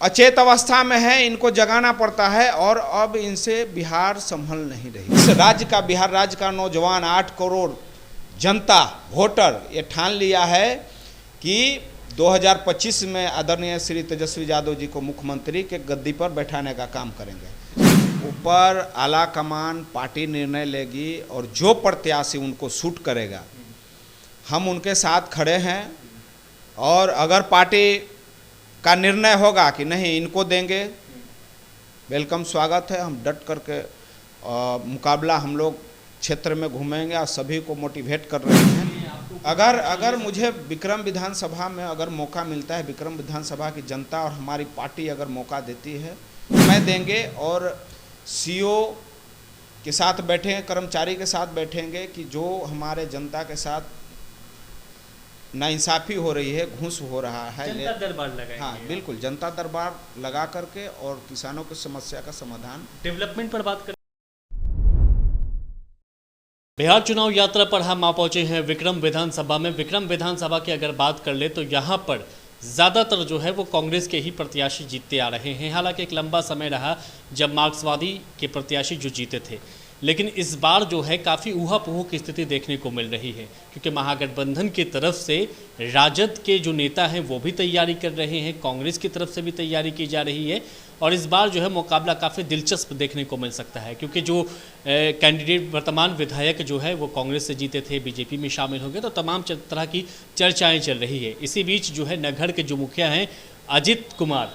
अचेत अवस्था में है, इनको जगाना पड़ता है और अब इनसे बिहार संभल नहीं रही। इस राज्य का, बिहार राज्य का नौजवान 8 करोड़ जनता वोटर ये ठान लिया है कि 2025 में आदरणीय श्री तेजस्वी यादव जी को मुख्यमंत्री के गद्दी पर बैठाने का काम करेंगे। ऊपर आला कमान पार्टी निर्णय लेगी और जो प्रत्याशी उनको सूट करेगा हम उनके साथ खड़े हैं। और अगर पार्टी का निर्णय होगा कि नहीं इनको देंगे, वेलकम स्वागत है। हम डट करके मुकाबला हम लोग क्षेत्र में घूमेंगे और सभी को मोटिवेट कर रहे हैं। अगर मुझे विक्रम विधानसभा में अगर मौका मिलता है, विक्रम विधानसभा की जनता और हमारी पार्टी अगर मौका देती है मैं देंगे और सीओ के साथ बैठेंगे, कर्मचारी के साथ बैठेंगे कि जो हमारे जनता के साथ नाइंसाफ़ी हो रही है, घूस हो रहा है, जनता दरबार लगाएंगे। हाँ बिल्कुल, जनता दरबार लगा करके और किसानों की समस्या का समाधान। डेवलपमेंट पर बात करें, बिहार चुनाव यात्रा पर हम आ पहुंचे हैं विक्रम विधानसभा में। विक्रम विधानसभा की अगर बात कर ले तो यहाँ पर ज़्यादातर जो है वो कांग्रेस के ही प्रत्याशी जीतते आ रहे हैं। हालांकि एक लंबा समय रहा जब मार्क्सवादी के प्रत्याशी जो जीते थे, लेकिन इस बार जो है काफ़ी ऊहापोह की स्थिति देखने को मिल रही है, क्योंकि महागठबंधन की तरफ से राजद के जो नेता हैं वो भी तैयारी कर रहे हैं, कांग्रेस की तरफ से भी तैयारी की जा रही है। और इस बार जो है मुकाबला काफ़ी दिलचस्प देखने को मिल सकता है, क्योंकि जो कैंडिडेट वर्तमान विधायक जो है वो कांग्रेस से जीते थे, बीजेपी में शामिल हो गए, तो तमाम तरह की चर्चाएँ चल रही है। इसी बीच जो है नगढ़ के जो मुखिया हैं अजित कुमार,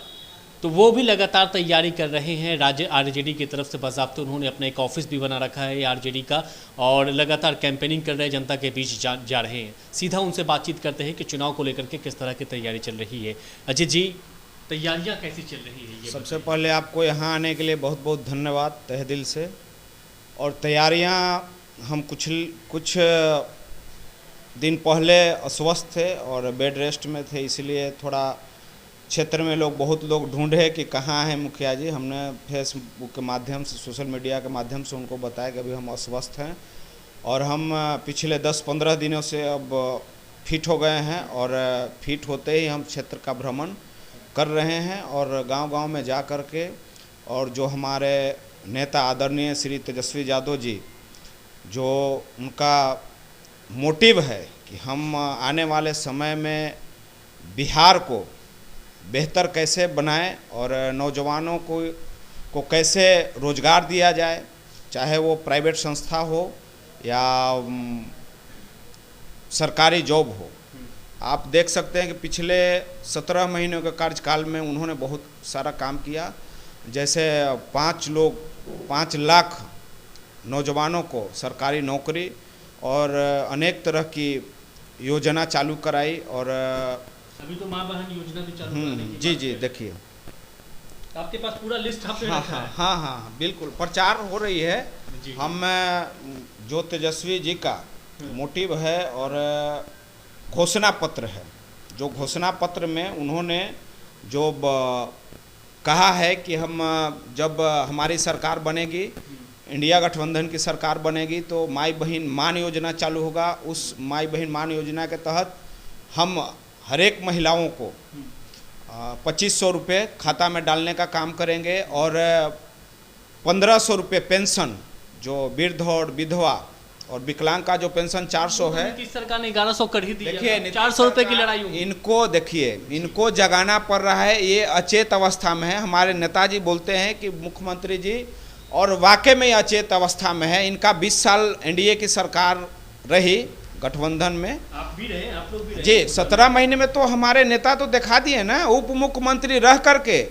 तो वो भी लगातार तैयारी कर रहे हैं। राज्य आरजेडी की तरफ से बाज़ाब्ते उन्होंने अपना एक ऑफिस भी बना रखा है आरजेडी का, और लगातार कैंपेनिंग कर रहे हैं, जनता के बीच जा रहे हैं। सीधा उनसे बातचीत करते हैं कि चुनाव को लेकर के किस तरह की तैयारी चल रही है। अजित जी, तैयारियां कैसी चल रही है ये? सबसे पहले आपको यहाँ आने के लिए बहुत बहुत धन्यवाद तहे दिल से। और तैयारियाँ हम कुछ दिन पहले अस्वस्थ थे और बेड रेस्ट में थे, इसलिए थोड़ा क्षेत्र में बहुत लोग ढूंढे कि कहाँ हैं मुखिया जी। हमने फेसबुक के माध्यम से, सोशल मीडिया के माध्यम से उनको बताया कि अभी हम अस्वस्थ हैं और हम पिछले 10-15 दिनों से अब फिट हो गए हैं। और फिट होते ही हम क्षेत्र का भ्रमण कर रहे हैं और गांव-गांव में जा कर के, और जो हमारे नेता आदरणीय श्री तेजस्वी यादव जी, जो उनका मोटिव है कि हम आने वाले समय में बिहार को बेहतर कैसे बनाएं और नौजवानों को कैसे रोज़गार दिया जाए, चाहे वो प्राइवेट संस्था हो या सरकारी जॉब हो। आप देख सकते हैं कि पिछले 17 महीनों के कार्यकाल में उन्होंने बहुत सारा काम किया। जैसे 5 लाख नौजवानों को सरकारी नौकरी और अनेक तरह की योजना चालू कराई। और अभी तो माँ बहन योजना भी चालू कराने की जी देखिए, आपके पास पूरा लिस्ट आपने रखा है। हाँ बिल्कुल, प्रचार हो रही है। हम जो तेजस्वी जी का मोटिव है और घोषणा पत्र है, जो घोषणा पत्र में उन्होंने जो कहा है कि हम जब हमारी सरकार बनेगी, इंडिया गठबंधन की सरकार बनेगी, तो माई बहन मान योजना चालू होगा। उस माई बहन मान योजना के तहत हम हर एक महिलाओं को 2500 रुपये खाता में डालने का काम करेंगे और 1500 रुपये पेंशन, जो वृद्ध और विधवा और विकलांग का जो पेंशन 400 है, नीतीश सरकार ने 1100 कर ही दिया। देखिए 400 रुपये की लड़ाई होगी। इनको जगाना पड़ रहा है। ये अचेत अवस्था में है। हमारे नेताजी बोलते हैं कि मुख्यमंत्री जी, और वाकई में अचेत अवस्था में है। इनका 20 साल एनडीए की सरकार रही गठबंधन में, आप भी रहे, आप लोग भी रहे जी। 17 महीने में तो हमारे नेता तो दिखा दिए ना, उप मुख्यमंत्री रह करके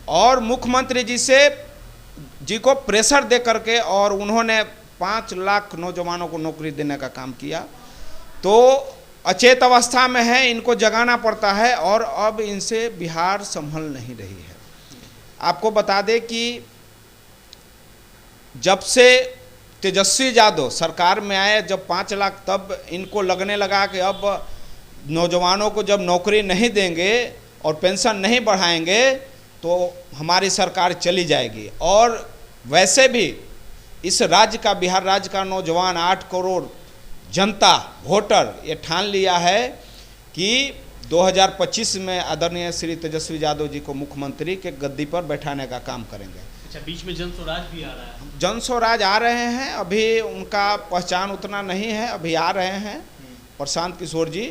और मुख्यमंत्री जी को प्रेशर दे करके, और उन्होंने 5 लाख नौजवानों को नौकरी देने का काम किया। तो अचेत अवस्था में है, इनको जगाना पड़ता है और अब इनसे बिहार संभल नहीं रही है। आपको बता दें कि जब से तेजस्वी यादव सरकार में आए, जब 5 लाख, तब इनको लगने लगा कि अब नौजवानों को जब नौकरी नहीं देंगे और पेंशन नहीं बढ़ाएंगे तो हमारी सरकार चली जाएगी। और वैसे भी इस राज्य का, बिहार राज्य का नौजवान 8 करोड़ जनता वोटर ये ठान लिया है कि 2025 में आदरणीय श्री तेजस्वी यादव जी को मुख्यमंत्री के गद्दी पर बैठाने का काम करेंगे। अच्छा, बीच में जन स्वराज भी आ रहा है। जन स्वराज आ रहे हैं, अभी उनका पहचान उतना नहीं है, अभी आ रहे हैं प्रशांत किशोर जी।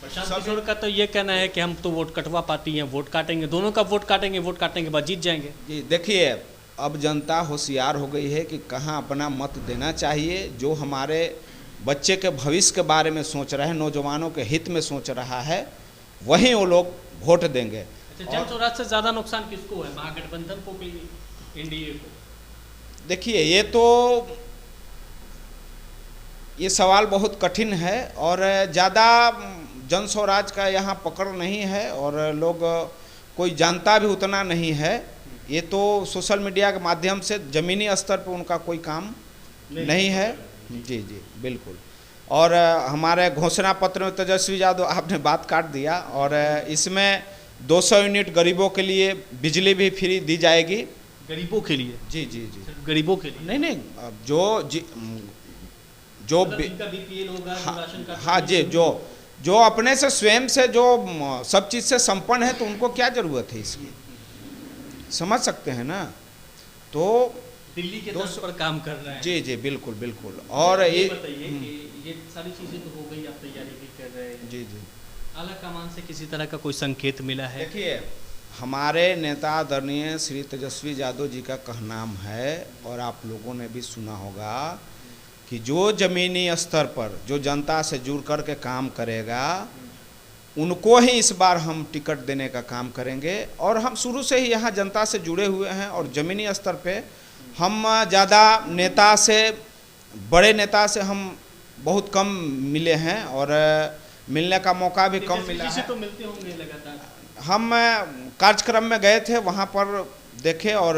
प्रशांत किशोर का तो ये कहना है कि हम तो वोट कटवा पार्टी हैं, वोट काटेंगे, दोनों का वोट काटेंगे, वोट काटने के बाद जीत जाएंगे। जी देखिए, अब जनता होशियार हो गई है कि कहाँ अपना मत देना चाहिए। जो हमारे बच्चे के भविष्य के बारे में सोच रहा है, नौजवानों के हित में सोच रहा है, वहीं वो लोग वोट देंगे। अच्छा, जन स्वराज से ज़्यादा नुकसान किसको है, महागठबंधन को कि एनडीए को? देखिए, ये सवाल बहुत कठिन है और ज़्यादा जन स्वराज का यहाँ पकड़ नहीं है और लोग कोई जानता भी उतना नहीं है। ये तो सोशल मीडिया के माध्यम से ज़मीनी स्तर पर उनका कोई काम नहीं है। जी जी बिल्कुल। और हमारे घोषणा पत्र में तेजस्वी यादव, आपने बात काट दिया, और इसमें 200 यूनिट गरीबों के लिए बिजली भी फ्री दी जाएगी। गरीबों के लिए? जी जी जी, गरीबों के लिए नहीं, जो बीपीएल होगा, जो राशन कार्ड, हाँ जी, जो अपने से स्वयं से जो सब चीज़ से संपन्न है, तो उनको क्या ज़रूरत है इसकी, समझ सकते हैं ना। तो दिल्ली के तर्ज पर काम कर रहे हैं। जी जी बिल्कुल बिल्कुल। और ये बताइए कि ये सारी चीज़ें तो हो गई, आप तैयारी भी कर रहे हैं। जी जी, आला कमान से किसी तरह का कोई संकेत मिला है? देखिए, हमारे नेता आदरणीय श्री तेजस्वी यादव जी का कहनाम है, और आप लोगों ने भी सुना होगा कि जो ज़मीनी स्तर पर जो जनता से जुड़ कर के काम करेगा, उनको ही इस बार हम टिकट देने का काम करेंगे। और हम शुरू से ही यहाँ जनता से जुड़े हुए हैं, और ज़मीनी स्तर पे हम ज़्यादा नेता से, बड़े नेता से हम बहुत कम मिले हैं, और मिलने का मौका भी कम मिला है। तो मिलते होंगे लगातार। हम कार्यक्रम में गए थे, वहाँ पर देखे, और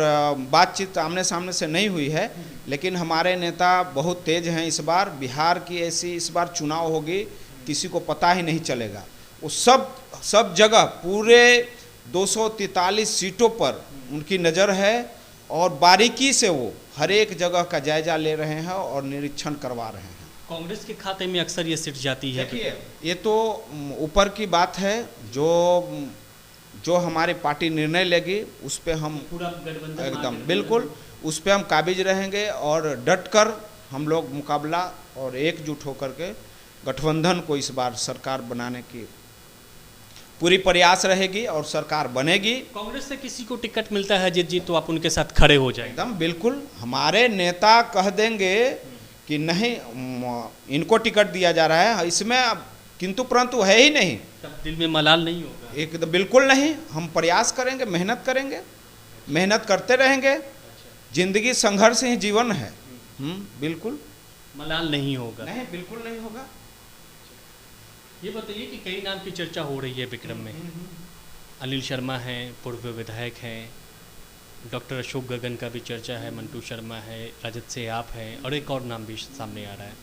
बातचीत आमने सामने से नहीं हुई है, लेकिन हमारे नेता बहुत तेज हैं। इस बार बिहार की ऐसी इस बार चुनाव होगी, किसी को पता ही नहीं चलेगा। वो सब जगह पूरे 243 सीटों पर उनकी नज़र है, और बारीकी से वो हर एक जगह का जायजा ले रहे हैं और निरीक्षण करवा रहे हैं। कांग्रेस के खाते में अक्सर ये सीट जाती है। देखिए, ये तो ऊपर की बात है, जो हमारी पार्टी निर्णय लेगी उस पे हम पूरा गठबंधन एकदम बिल्कुल उस पे हम काबिज रहेंगे, और डट कर हम लोग मुकाबला और एकजुट होकर के गठबंधन को इस बार सरकार बनाने की पूरी प्रयास रहेगी, और सरकार बनेगी। कांग्रेस से किसी को टिकट मिलता है जीत तो आप उनके साथ खड़े हो जाएंगे? एकदम बिल्कुल। हमारे नेता कह देंगे कि नहीं, इनको टिकट दिया जा रहा है, इसमें किंतु परंतु है ही नहीं, तब दिल में मलाल नहीं होगा? एकदम बिल्कुल नहीं। हम प्रयास करेंगे, मेहनत करेंगे, मेहनत करते रहेंगे। जिंदगी संघर्ष ही जीवन है। बिल्कुल मलाल नहीं होगा? नहीं, बिल्कुल नहीं होगा। ये बताइए कि कई नाम की चर्चा हो रही है विक्रम में। अनिल शर्मा हैं, पूर्व विधायक हैं, डॉक्टर अशोक गगन का भी चर्चा है, मंटू शर्मा है, राजद से आप हैं, और एक और नाम भी सामने आ रहा है।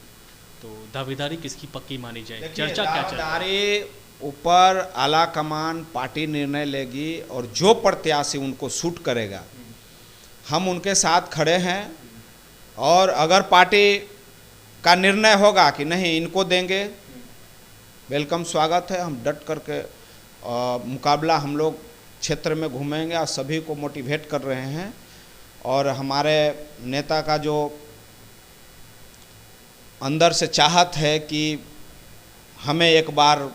तो दावेदारी किसकी पक्की मानी जाए? चर्चा क्या चल रहा है? दावेदारी ऊपर आला कमान पार्टी निर्णय लेगी, और जो प्रत्याशी उनको सूट करेगा हम उनके साथ खड़े हैं। और अगर पार्टी का निर्णय होगा कि नहीं इनको देंगे, वेलकम, स्वागत है। हम डट करके मुकाबला हम लोग क्षेत्र में घूमेंगे और सभी को मोटिवेट कर रहे हैं। और हमारे नेता का जो अंदर से चाहत है कि हमें एक बार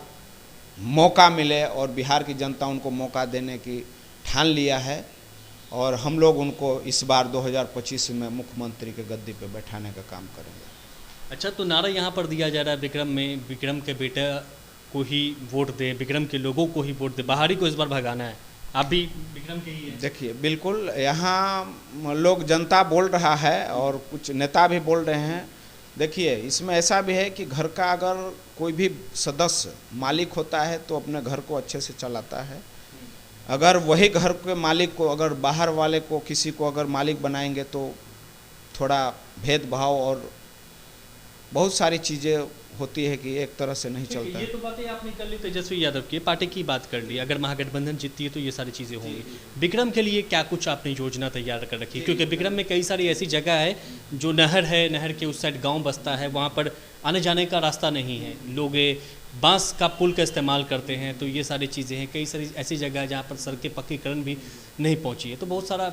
मौका मिले, और बिहार की जनता उनको मौका देने की ठान लिया है, और हम लोग उनको इस बार 2025 में मुख्यमंत्री के गद्दी पे बैठाने का काम करेंगे। अच्छा, तो नारा यहाँ पर दिया जा रहा है विक्रम में, विक्रम के बेटे को ही वोट दें, विक्रम के लोगों को ही वोट दें, बाहरी को इस बार भगाना है। आप भी विक्रम के ही हैं? देखिए, बिल्कुल यहाँ लोग, जनता बोल रहा है और कुछ नेता भी बोल रहे हैं। देखिए, इसमें ऐसा भी है कि घर का अगर कोई भी सदस्य मालिक होता है तो अपने घर को अच्छे से चलाता है। अगर वही घर के मालिक को, अगर बाहर वाले को, किसी को अगर मालिक बनाएंगे तो थोड़ा भेदभाव और बहुत सारी चीज़ें होती है कि एक तरह से नहीं चलता। ये तो बातें आपने कर ली तेजस्वी यादव की, पार्टी की बात कर ली। अगर महागठबंधन जीतती है तो ये सारी चीज़ें होंगी। विक्रम के लिए क्या कुछ आपने योजना तैयार कर रखी है? क्योंकि विक्रम में कई सारी ऐसी जगह है जो नहर है, नहर के उस साइड गांव बसता है, वहाँ पर आने जाने का रास्ता नहीं है। लोग बांस का पुल का इस्तेमाल करते हैं, तो ये सारी चीज़ें हैं। कई सारी ऐसी जगह है जहाँ पर सड़कें पक्कीकरण भी नहीं पहुँची है, तो बहुत सारा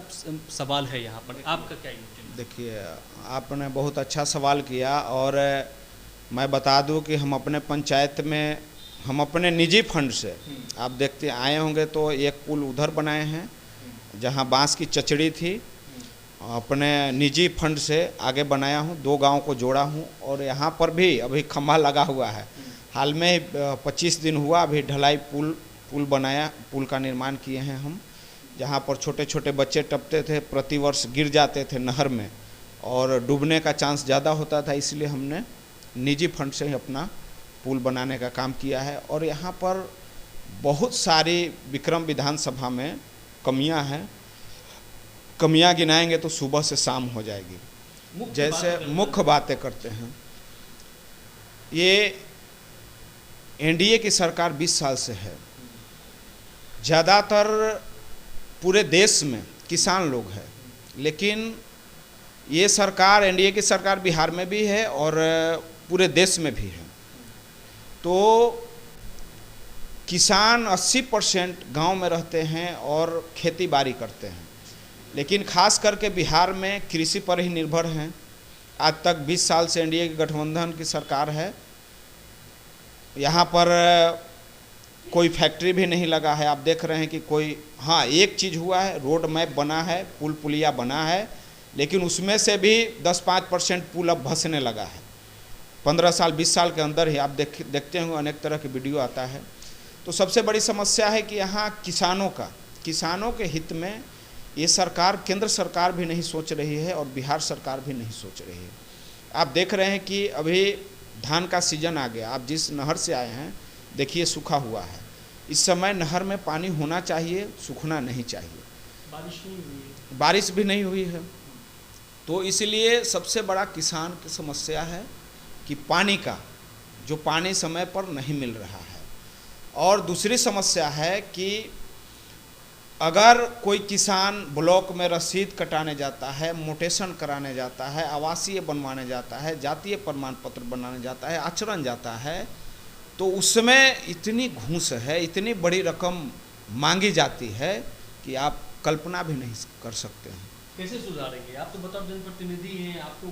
सवाल है यहाँ पर। आपका क्या योजना? देखिए, आपने बहुत अच्छा सवाल किया। और मैं बता दूं कि हम अपने पंचायत में हम अपने निजी फंड से, आप देखते आए होंगे तो एक पुल उधर बनाए हैं जहां बांस की चचड़ी थी, अपने निजी फंड से आगे बनाया हूं, 2 गांव को जोड़ा हूं। और यहां पर भी अभी खंभा लगा हुआ है, हाल में 25 दिन हुआ अभी ढलाई पुल बनाया, पुल का निर्माण किए हैं हम, जहां पर छोटे छोटे बच्चे टपते थे, प्रतिवर्ष गिर जाते थे नहर में और डूबने का चांस ज़्यादा होता था, इसलिए हमने निजी फंड से ही अपना पुल बनाने का काम किया है। और यहाँ पर बहुत सारी विक्रम विधानसभा में कमियां हैं, कमियां गिनाएंगे तो सुबह से शाम हो जाएगी। जैसे मुख्य बातें करते हैं, ये एनडीए की सरकार 20 साल से है, ज़्यादातर पूरे देश में किसान लोग हैं, लेकिन ये सरकार, एनडीए की सरकार बिहार में भी है और पूरे देश में भी है। तो किसान 80% गांव में रहते हैं और खेती बाड़ी करते हैं, लेकिन खास करके बिहार में कृषि पर ही निर्भर हैं। आज तक 20 साल से एनडीए की गठबंधन की सरकार है, यहाँ पर कोई फैक्ट्री भी नहीं लगा है। आप देख रहे हैं कि कोई, हाँ, एक चीज़ हुआ है, रोड मैप बना है, पुल पुलिया बना है, लेकिन उसमें से भी 10-5% पुल अब धंसने लगा है। 15 साल 20 साल के अंदर ही आप देखते होंगे अनेक तरह के वीडियो आता है। तो सबसे बड़ी समस्या है कि यहाँ किसानों के हित में ये सरकार, केंद्र सरकार भी नहीं सोच रही है और बिहार सरकार भी नहीं सोच रही है। आप देख रहे हैं कि अभी धान का सीजन आ गया, आप जिस नहर से आए हैं देखिए सूखा हुआ है। इस समय नहर में पानी होना चाहिए, सूखना नहीं चाहिए। बारिश भी नहीं हुई है। तो इसलिए सबसे बड़ा किसान की समस्या है कि पानी का, जो पानी समय पर नहीं मिल रहा है। और दूसरी समस्या है कि अगर कोई किसान ब्लॉक में रसीद कटाने जाता है, मोटेशन कराने जाता है, आवासीय बनवाने जाता है, जातीय प्रमाण पत्र बनाने जाता है, आचरण जाता है, तो उसमें इतनी घूस है, इतनी बड़ी रकम मांगी जाती है कि आप कल्पना भी नहीं कर सकते हैं। कैसे सुधारेंगे? आप तो बताओ, जनप्रतिनिधि हैं, आपको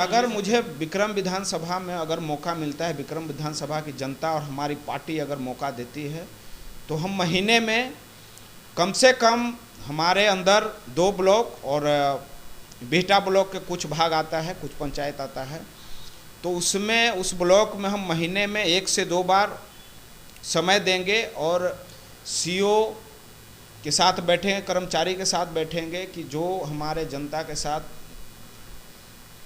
अगर मुझे विक्रम विधानसभा में अगर मौका मिलता है, विक्रम विधानसभा की जनता और हमारी पार्टी अगर मौका देती है, तो हम महीने में कम से कम, हमारे अंदर 2 ब्लॉक और बिहटा ब्लॉक के कुछ भाग आता है, कुछ पंचायत आता है, तो उसमें उस ब्लॉक में हम महीने में 1 से 2 बार समय देंगे और सीओ के साथ बैठेंगे, कर्मचारी के साथ बैठेंगे कि जो हमारे जनता के साथ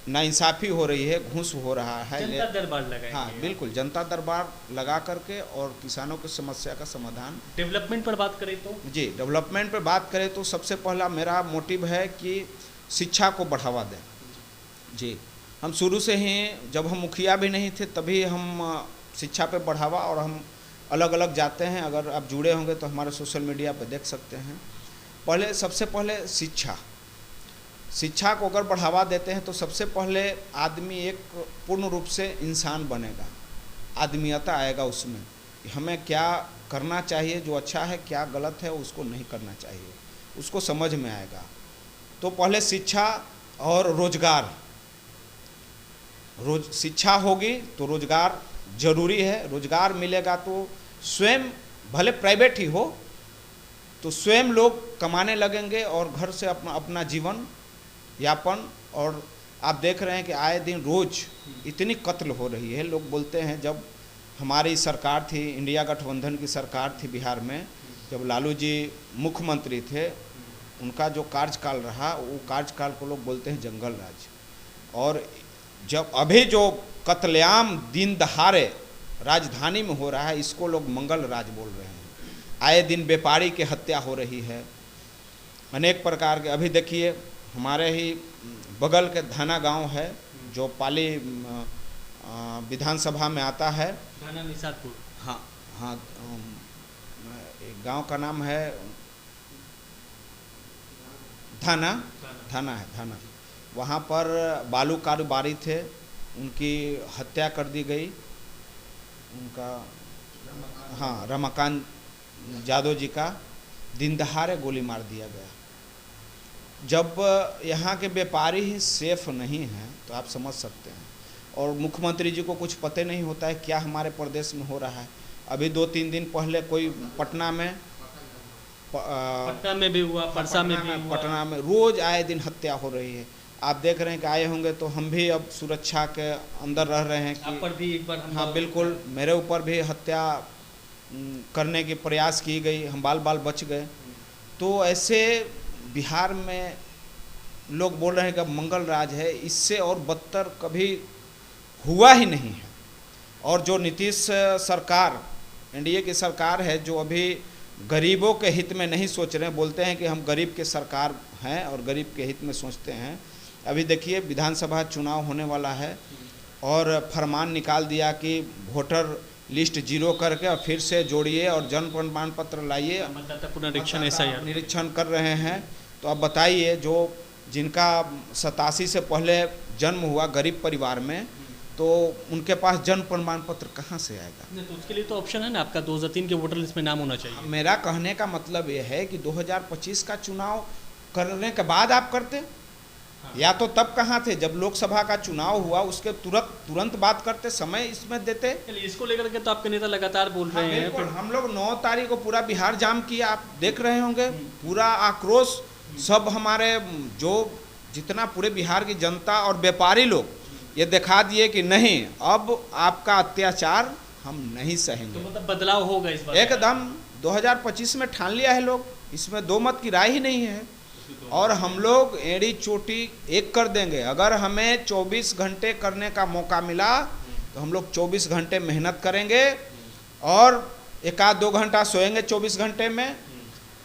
नाइंसाफ़ी हो रही है, घूस हो रहा है, जनता दरबार लगाएंगे। हाँ बिल्कुल, जनता दरबार लगा करके और किसानों की समस्या का समाधान। डेवलपमेंट पर बात करें तो जी, डेवलपमेंट पर बात करें तो सबसे पहला मेरा मोटिव है कि शिक्षा को बढ़ावा दें। जी, हम शुरू से ही, जब हम मुखिया भी नहीं थे तभी हम शिक्षा पे बढ़ावा, और हम अलग अलग जाते हैं, अगर आप जुड़े होंगे तो हमारे सोशल मीडिया पर देख सकते हैं। सबसे पहले शिक्षा को अगर बढ़ावा देते हैं तो सबसे पहले आदमी एक पूर्ण रूप से इंसान बनेगा, आदमियता आएगा उसमें कि हमें क्या करना चाहिए, जो अच्छा है, क्या गलत है उसको नहीं करना चाहिए, उसको समझ में आएगा। तो पहले शिक्षा और रोजगार, शिक्षा होगी तो रोजगार जरूरी है, रोजगार मिलेगा तो स्वयं, भले प्राइवेट ही हो, तो स्वयं लोग कमाने लगेंगे और घर से अपना जीवन यापन। और आप देख रहे हैं कि आए दिन रोज इतनी कत्ल हो रही है। लोग बोलते हैं, जब हमारी सरकार थी, इंडिया गठबंधन की सरकार थी बिहार में, जब लालू जी मुख्यमंत्री थे, उनका जो कार्यकाल रहा, वो कार्यकाल को लोग बोलते हैं जंगल राज। और जब अभी जो कत्लेआम दिन दहाड़े राजधानी में हो रहा है, इसको लोग मंगल राज बोल रहे हैं। आए दिन व्यापारी की हत्या हो रही है, अनेक प्रकार के। अभी देखिए, हमारे ही बगल के धाना गांव है, जो पाली विधानसभा में आता है, धाना निषादपुर। हाँ हाँ, एक गांव का नाम है धाना है धाना। वहाँ पर बालू कारोबारी थे, उनकी हत्या कर दी गई, उनका हाँ रमाकांत यादव जी का दिन दहाड़े गोली मार दिया गया। जब यहाँ के व्यापारी ही सेफ नहीं हैं तो आप समझ सकते हैं। और मुख्यमंत्री जी को कुछ पता नहीं होता है क्या हमारे प्रदेश में हो रहा है। अभी 2-3 दिन पहले कोई पटना में भी हुआ, परसा में भी हुआ। पटना में रोज आए दिन हत्या हो रही है। आप देख रहे हैं कि आए होंगे तो हम भी अब सुरक्षा के अंदर रह रहे हैं कि आप पर भी एक बार हाँ बिल्कुल, मेरे ऊपर भी हत्या करने की प्रयास की गई, हम बाल बच गए। तो ऐसे बिहार में लोग बोल रहे हैं कि अब मंगल राज है, इससे और बदतर कभी हुआ ही नहीं है। और जो नीतीश सरकार, एनडीए की सरकार है, जो अभी गरीबों के हित में नहीं सोच रहे हैं, बोलते हैं कि हम गरीब के सरकार हैं और गरीब के हित में सोचते हैं। अभी देखिए विधानसभा चुनाव होने वाला है और फरमान निकाल दिया कि वोटर लिस्ट जीरो करके और फिर से जोड़िए और जन प्रमाण पत्र लाइए, मतदाता पुनरीक्षण ऐसा निरीक्षण कर रहे हैं। तो अब बताइए, जो जिनका 87 से पहले जन्म हुआ गरीब परिवार में, तो उनके पास जन्म प्रमाण पत्र कहाँ से आएगा? तो उसके लिए तो ऑप्शन है ना, आपका 2003 के वोटर लिस्ट में नाम होना चाहिए। मेरा कहने का मतलब ये है कि 2025 का चुनाव करने के बाद आप करते, या तो तब कहाँ थे जब लोकसभा का चुनाव हुआ, उसके तुरंत बात करते, समय इसमें देते। इसको लेकर के तो आपके नेता लगातार बोल रहे हैं। बिल्कुल, हम लोग 9 तारीख को पूरा बिहार जाम किया, आप देख रहे होंगे, पूरा आक्रोश सब हमारे जो जितना पूरे बिहार की जनता और व्यापारी लोग ये दिखा दिए कि नहीं, अब आपका अत्याचार हम नहीं सहेंगे। तो मतलब बदलाव होगा इस बार एकदम 2025 में ठान लिया है लोग, इसमें दो मत की राय ही नहीं है। और हम लोग एड़ी चोटी एक कर देंगे। अगर हमें 24 घंटे करने का मौका मिला तो हम लोग 24 घंटे मेहनत करेंगे और 1-2 घंटा सोएंगे 24 घंटे में,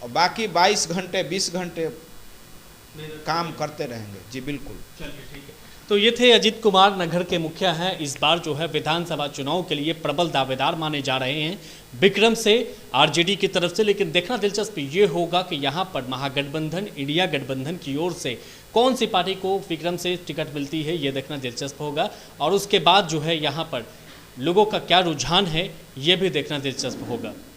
और बाकी 22 घंटे 20 घंटे काम करते रहेंगे। जी बिल्कुल। चलिए ठीक है। तो ये थे अजीत कुमार, नगर के मुखिया हैं। इस बार जो है विधानसभा चुनाव के लिए प्रबल दावेदार माने जा रहे हैं विक्रम से, आरजेडी की तरफ से। लेकिन देखना दिलचस्प ये होगा कि यहाँ पर महागठबंधन, इंडिया गठबंधन की ओर से कौन सी पार्टी को विक्रम से टिकट मिलती है, ये देखना दिलचस्प होगा। और उसके बाद जो है यहाँ पर लोगों का क्या रुझान है, ये भी देखना दिलचस्प होगा।